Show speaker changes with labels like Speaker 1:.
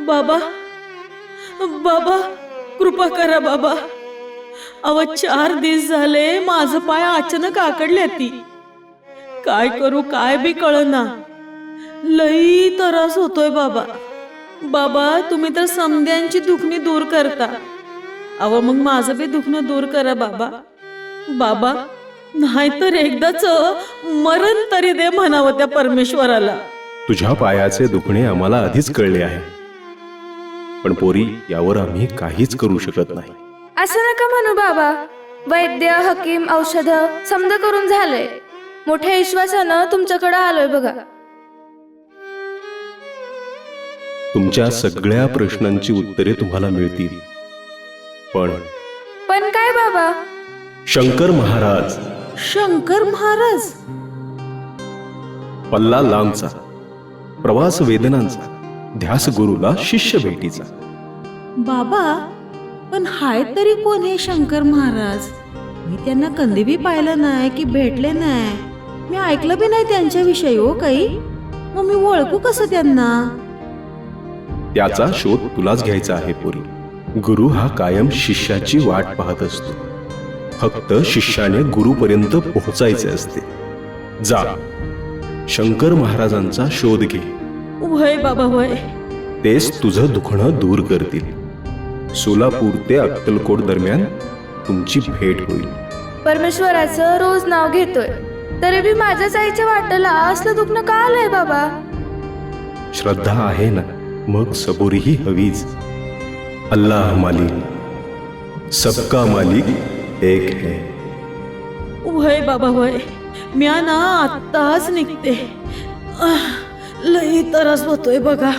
Speaker 1: बाबा बाबा कृपा करा बाबा. अव 4 दिवस झाले माझं पाय अचानक आकडले ती. काय करू काय बी कळना. लई त्रास होतोय बाबा. बाबा तुम्ही तर समद्यांची दुखणी दूर करता. अव मग माझं बी दुखणं दूर करा बाबा. बाबा नाहीतर एकदाच मरण तरी दे म्हणावं त्या परमेश्वराला.
Speaker 2: तुझ्या पायाचे दुखणे आम्हाला आधीच कळले आहे, पण पोरी यावर आम्ही काहीच करू शकत नाही.
Speaker 3: असं नका म्हणू बाबा. वैद्य हकीम औषध समज करून झालंय. मोठ्या विश्वासानं तुमच्याकडे आलोय बघा.
Speaker 2: तुमच्या सगळ्या प्रश्नांची उत्तरे तुम्हाला मिळतील, पण
Speaker 3: काय बाबा?
Speaker 2: शंकर महाराज.
Speaker 1: शंकर महाराज?
Speaker 2: पल्ला लांबचा, प्रवास वेदनांचा, ध्यास गुरुला शिष्य भेटीचा.
Speaker 1: बाबा पण हाय तरी कोण हे शंकर महाराज? मी त्यांना कधी बी पाहिलं नाही की भेटले नाही. मी ऐकलं बी नाही त्यांच्याविषयी हो काही. मग मी ओळखू कसं त्यांना?
Speaker 2: त्याचा शोध तुलाच घ्यायचा आहे पोरी. गुरु हा कायम शिष्याची वाट पाहत असतो. फक्त शिष्याने गुरुपर्यंत पोहोचायचे असते. जा, शंकर महाराजांचा शोध घे.
Speaker 1: वय बाबा वय.
Speaker 2: तेच तुझं दुखणं दूर करतील. सोलापूर ते अक्कलकोट दरम्यान तुमची भेट होईल.
Speaker 3: परमेश्वराचं रोज नाव घेतोय, तरी बी माझ्याच आईच्या वाटेला असलं दुखणं का आलंय बाबा?
Speaker 2: श्रद्धा आहे ना, मग सबुरीही हवीच. अल्लाह मालिक, सबका मालिक एक है.
Speaker 1: वय बाबा वय. म्या ना आत्ताच निघते. लई त्रास होतोय बघा.